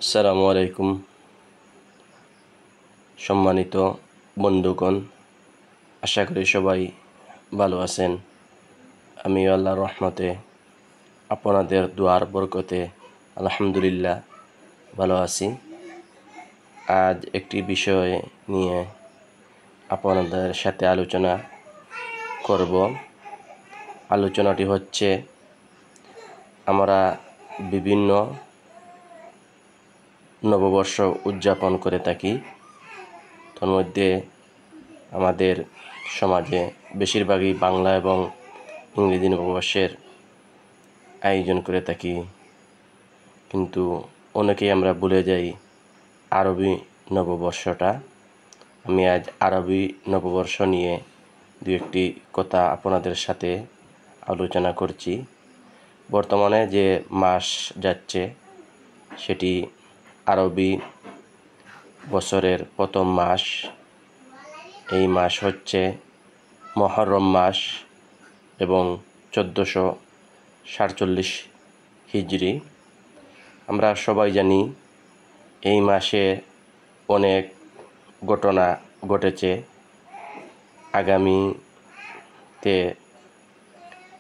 আসসালামু আলাইকুম। সম্মানিত বন্ধুগণ, আশা করি সবাই ভালো আছেন। আমি আল্লাহর রহমতে আপনাদের দুয়ার বরকতে আলহামদুলিল্লাহ ভালো আছি। আজ একটি বিষয় নিয়ে আপনাদের সাথে আলোচনা করব। আলোচনাটি হচ্ছে, আমরা বিভিন্ন নববর্ষ উদযাপন করে থাকি। তার মধ্যে আমাদের সমাজে বেশিরভাগই বাংলা এবং ইংরেজি নববর্ষের আয়োজন করে থাকি, কিন্তু অনেকেই আমরা ভুলে যাই আরবি নববর্ষটা। আমি আজ আরবি নববর্ষ নিয়ে দু একটি কথা আপনাদের সাথে আলোচনা করছি। বর্তমানে যে মাস যাচ্ছে সেটি আরবি বছরের প্রথম মাস। এই মাস হচ্ছে মুহররম মাস এবং 1447 হিজরি। আমরা সবাই জানি এই মাসে অনেক ঘটনা ঘটেছে। আগামীতে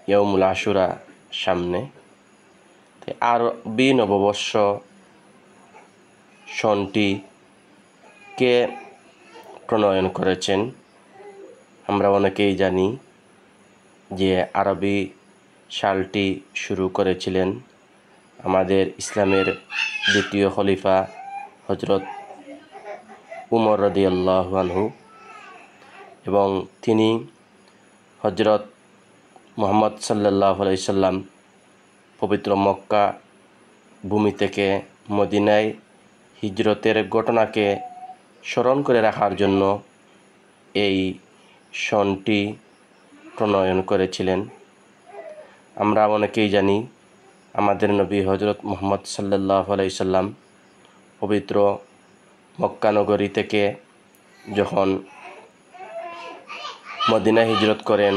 ইয়াউমুল আশুরা সামনে। আরবি নববর্ষ সনটি কে প্রণয়ন করেছেন আমরা অনেকেই জানি যে আরবি সালটি শুরু করেছিলেন আমাদের ইসলামের দ্বিতীয় খলিফা হযরত উমর রাদিয়াল্লাহু আনহু, এবং তিনি হযরত মুহাম্মদ সাল্লাল্লাহু আলাইহি সাল্লাম পবিত্র মক্কা ভূমি থেকে মদিনায় হিজরতের ঘটনাকে স্মরণ করে রাখার জন্য এই সনটি প্রণয়ন করেছিলেন। আমরা অনেকেই জানি আমাদের নবী হযরত মুহাম্মদ সাল্লাল্লাহু আলাইহি সাল্লাম পবিত্র মক্কা নগরী থেকে যখন মদিনায় হিজরত করেন,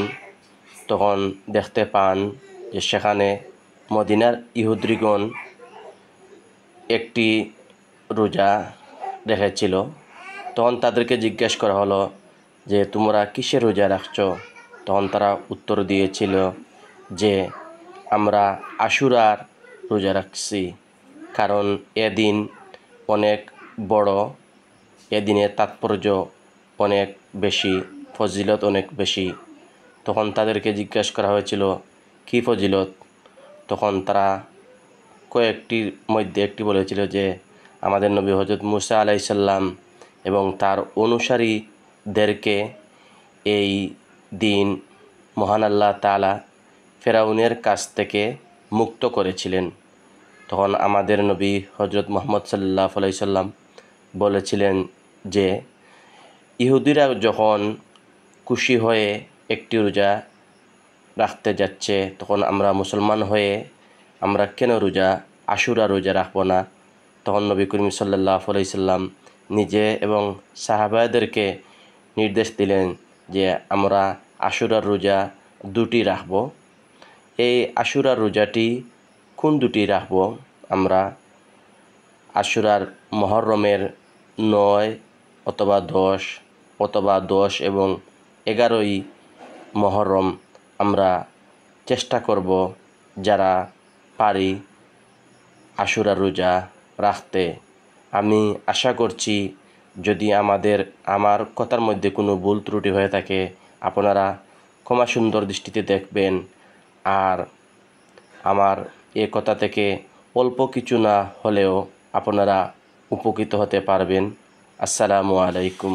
তখন দেখতে পান যে সেখানে মদিনার ইহুদিগণ একটি রোজা রেখেছিল। তখন তাদেরকে জিজ্ঞেস করা হলো যে তোমরা কিসের রোজা রাখছো? তখন তারা উত্তর দিয়েছিল যে আমরা আশুরার রোজা রাখছি, কারণ এদিন অনেক বড়, এদিনের তাৎপর্য অনেক বেশি, ফজিলত অনেক বেশি। তখন তাদেরকে জিজ্ঞেস করা হয়েছিল কি ফজিলত? তখন তারা কয়েকটির মধ্যে একটি বলেছিল যে আমাদের নবী হযরত মুসা আলাইহিস সালাম এবং তার অনুসারীদেরকে এই দিন মহান আল্লাহ তাআলা ফেরাউনের কাছ থেকে মুক্ত করেছিলেন। তখন আমাদের নবী হযরত মুহাম্মদ সাল্লাল্লাহু আলাইহি সাল্লাম বলেছিলেন যে ইহুদিরা যখন খুশি হয়ে একটি রোজা রাখতে যাচ্ছে, তখন আমরা মুসলমান হয়ে আমরা কেন আশুরা রোজা রাখবো না? তখন নবী করিম সাল্লাল্লাহু আলাইহি সাল্লাম নিজে এবং সাহাবাদেরকে নির্দেশ দিলেন যে আমরা আশুরার রোজা দুটি রাখব। এই আশুরার রোজাটি কোন দুটি রাখব? আমরা আশুরার মুহররমের 9 অথবা 10 অথবা 10 এবং 11ই মুহররম আমরা চেষ্টা করব যারা পারি আশুরার রোজা রাখতে। আমি আশা করছি যদি আমার কথার মধ্যে কোনো ভুল ত্রুটি হয়ে থাকে আপনারা ক্ষমা সুন্দর দৃষ্টিতে দেখবেন, আর আমার এ কথা থেকে অল্প কিছু না হলেও আপনারা উপকৃত হতে পারবেন। আসসালামু আলাইকুম।